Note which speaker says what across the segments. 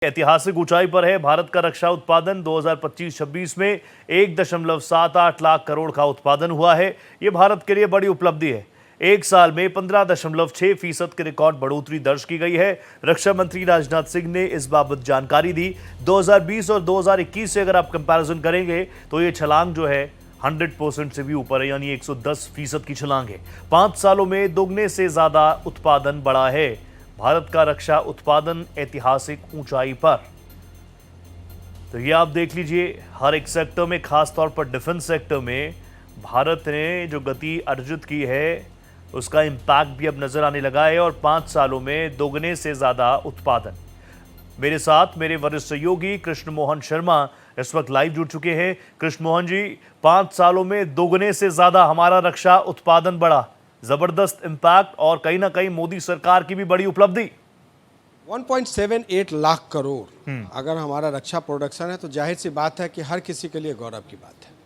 Speaker 1: ऐतिहासिक ऊंचाई पर है। भारत का रक्षा उत्पादन 2025-26 में 1.78 लाख करोड़ का उत्पादन हुआ है। ये भारत के लिए बड़ी उपलब्धि है। एक साल में 15.6% की रिकॉर्ड बढ़ोतरी दर्ज की गई है। रक्षा मंत्री राजनाथ सिंह ने इस बाबत जानकारी दी। 2020 और 2021 से अगर आप कंपैरिजन करेंगे तो ये छलांग जो है 100% से भी ऊपर है, यानी 110% की छलांग है। 5 सालों में दोगुने से ज्यादा उत्पादन बढ़ा है। भारत का रक्षा उत्पादन ऐतिहासिक ऊंचाई पर। तो ये आप देख लीजिए, हर एक सेक्टर में, खासतौर पर डिफेंस सेक्टर में भारत ने जो गति अर्जित की है उसका इंपैक्ट भी अब नजर आने लगा है और 5 सालों में दोगुने से ज्यादा उत्पादन। मेरे साथ मेरे वरिष्ठ सहयोगी कृष्ण मोहन शर्मा इस वक्त लाइव जुड़ चुके हैं। कृष्ण मोहन जी, 5 सालों में दोगुने से ज्यादा हमारा रक्षा उत्पादन बढ़ा, जबरदस्त इंपैक्ट और कहीं ना कहीं मोदी सरकार की भी बड़ी उपलब्धि।
Speaker 2: 1.78 लाख करोड़ अगर हमारा रक्षा प्रोडक्शन है तो जाहिर सी बात है कि हर किसी के लिए गौरव की बात है।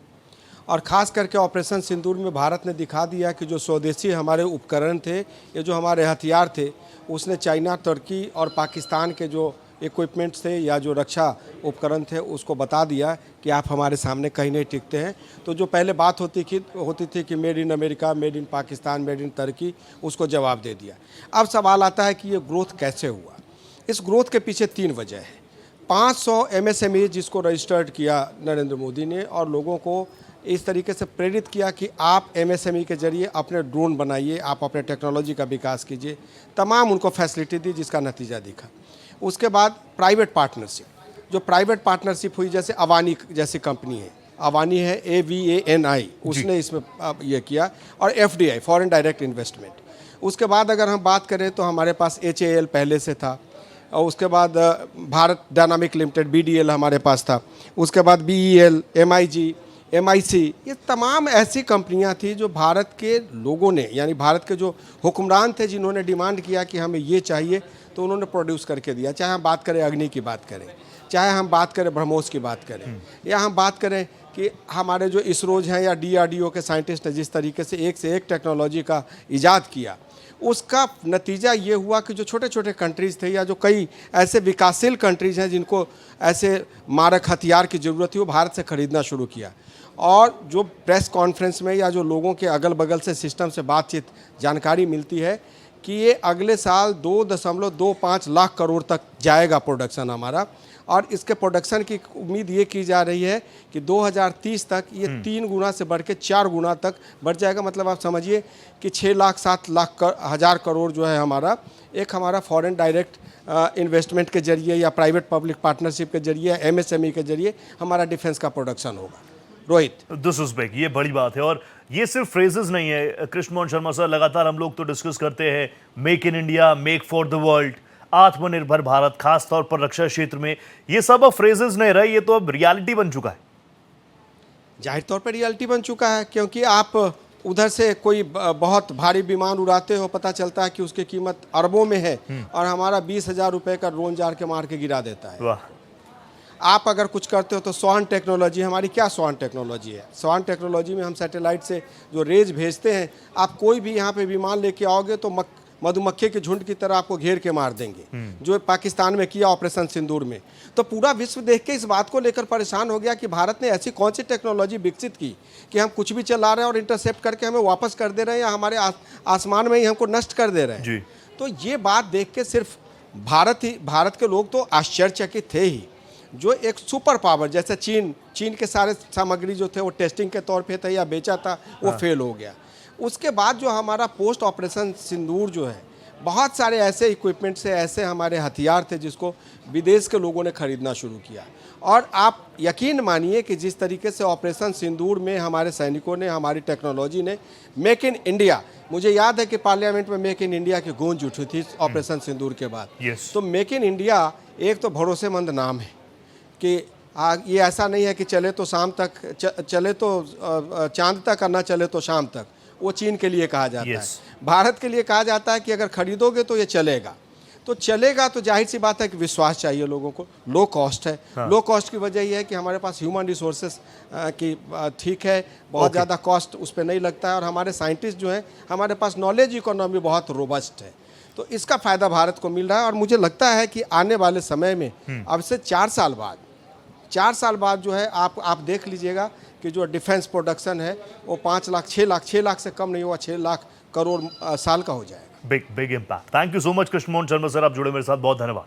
Speaker 2: और ख़ास करके ऑपरेशन सिंदूर में भारत ने दिखा दिया कि जो स्वदेशी हमारे उपकरण थे, ये जो हमारे हथियार थे, उसने चाइना, तुर्की और पाकिस्तान के जो इक्विपमेंट्स थे या जो रक्षा उपकरण थे उसको बता दिया कि आप हमारे सामने कहीं नहीं टिकते हैं। तो जो पहले बात होती थी कि made in America, made in Pakistan, made in तुर्की, उसको जवाब दे दिया। अब सवाल आता है कि ये ग्रोथ कैसे हुआ। इस ग्रोथ के पीछे 3 वजह है। 500 MSME जिसको रजिस्टर्ड किया नरेंद्र मोदी ने और लोगों को इस तरीके से प्रेरित किया कि आप MSME के जरिए अपने ड्रोन बनाइए, आप अपने टेक्नोलॉजी का विकास कीजिए, तमाम उनको फैसिलिटी दी, जिसका नतीजा दिखा। उसके बाद प्राइवेट पार्टनरशिप, जो प्राइवेट पार्टनरशिप हुई, जैसे अवानी जैसी कंपनी है, अवानी है AVANI, उसने इसमें ये किया, और FDI फॉरेन डायरेक्ट इन्वेस्टमेंट। उसके बाद अगर हम बात करें तो हमारे पास HAL पहले से था, और उसके बाद भारत डायनामिक लिमिटेड BDL हमारे पास था, उसके बाद BEL, MIG, MIC, ये तमाम ऐसी कंपनियां थी जो भारत के लोगों ने, यानी भारत के जो हुक्मरान थे जिन्होंने डिमांड किया कि हमें ये चाहिए, तो उन्होंने प्रोड्यूस करके दिया। चाहे हम बात करें अग्नि की बात करें, चाहे हम बात करें ब्रह्मोस की बात करें, या हम बात करें कि हमारे जो इसरोज हैं या DRDO के साइंटिस्ट ने जिस तरीके से एक टेक्नोलॉजी का इजाद किया, उसका नतीजा ये हुआ कि जो छोटे छोटे कंट्रीज़ थे या जो कई ऐसे विकासशील कंट्रीज़ हैं जिनको ऐसे मारक हथियार की ज़रूरत थी, वो भारत से ख़रीदना शुरू किया। और जो प्रेस कॉन्फ्रेंस में या जो लोगों के अगल बगल से सिस्टम से बातचीत जानकारी मिलती है कि ये अगले साल 2.25 लाख करोड़ तक जाएगा प्रोडक्शन हमारा, और इसके प्रोडक्शन की उम्मीद ये की जा रही है कि 2030 तक ये 3 गुना से बढ़ के 4 गुना तक बढ़ जाएगा। मतलब आप समझिए कि 6 लाख 7 लाख हज़ार करोड़ जो है हमारा फॉरेन डायरेक्ट इन्वेस्टमेंट के जरिए या प्राइवेट पब्लिक पार्टनरशिप के जरिए, MSME के जरिए हमारा डिफेंस का प्रोडक्शन होगा। रोहित,
Speaker 1: दिस इज बिग, ये बड़ी बात है। और ये सिर्फ फ्रेजेस नहीं है कृष्ण मोहन शर्मा सर, लगातार हम लोग तो डिस्कस करते हैं make in India, make for the world, आत्मनिर्भर भारत, खास तौर पर रक्षा क्षेत्र में। ये सब अब फ्रेजेस नहीं रहे, ये तो अब रियलिटी बन चुका है।
Speaker 2: जाहिर तौर पर रियलिटी बन चुका है, क्योंकि आप उधर से कोई बहुत भारी विमान उड़ाते हो, पता चलता है कि उसकी कीमत अरबों में है, और हमारा 20,000 रुपये का ड्रोन जार के मार के गिरा देता है।
Speaker 1: वाह।
Speaker 2: आप अगर कुछ करते हो तो स्वान टेक्नोलॉजी, हमारी क्या स्वान टेक्नोलॉजी है। स्वान टेक्नोलॉजी में हम सैटेलाइट से जो रेज भेजते हैं, आप कोई भी यहाँ पे विमान लेके आओगे तो मधुमक्खी के झुंड की तरह आपको घेर के मार देंगे, जो पाकिस्तान में किया ऑपरेशन सिंदूर में। तो पूरा विश्व देख के इस बात को लेकर परेशान हो गया कि भारत ने ऐसी कौन सी टेक्नोलॉजी विकसित की कि हम कुछ भी चला रहे हैं और इंटरसेप्ट करके हमें वापस कर दे रहे हैं, या हमारे आसमान में ही हमको नष्ट कर दे रहे हैं। तो ये बात देख के सिर्फ भारत के लोग तो आश्चर्यचकित थे ही। जो एक सुपर पावर जैसे चीन के सारे सामग्री जो थे वो टेस्टिंग के तौर पे थे या बेचा था, वो फेल हो गया। उसके बाद जो हमारा पोस्ट ऑपरेशन सिंदूर जो है, बहुत सारे ऐसे इक्विपमेंट से, ऐसे हमारे हथियार थे जिसको विदेश के लोगों ने खरीदना शुरू किया। और आप यकीन मानिए कि जिस तरीके से ऑपरेशन सिंदूर में हमारे सैनिकों ने, हमारी टेक्नोलॉजी ने मेक इन इंडिया, मुझे याद है कि पार्लियामेंट में मेक इन इंडिया की गूंज उठी थी ऑपरेशन सिंदूर के बाद। तो मेक इन इंडिया एक तो भरोसेमंद नाम है कि ये ऐसा नहीं है कि चले तो शाम तक, चले तो चांद तक और ना चले तो शाम तक। वो चीन के लिए कहा जाता है, भारत के लिए कहा जाता है कि अगर खरीदोगे तो ये चलेगा। तो चलेगा तो जाहिर सी बात है कि विश्वास चाहिए लोगों को। लो कॉस्ट है। लो कॉस्ट की वजह यह है कि हमारे पास ह्यूमन रिसोर्सेस की ठीक है, बहुत ज़्यादा कॉस्ट उस पर नहीं लगता है, और हमारे साइंटिस्ट जो हैं, हमारे पास नॉलेज इकोनॉमी बहुत रोबस्ट है। तो इसका फायदा भारत को मिल रहा है और मुझे लगता है कि आने वाले समय में अब से 4 साल बाद जो है आप देख लीजिएगा कि जो डिफेंस प्रोडक्शन है वो 5 लाख 6 लाख से कम नहीं हुआ, 6 लाख करोड़ साल का हो जाएगा।
Speaker 1: Big impact. Thank you so much Krishnamohan Sharma sir, आप जुड़े मेरे साथ, बहुत धन्यवाद।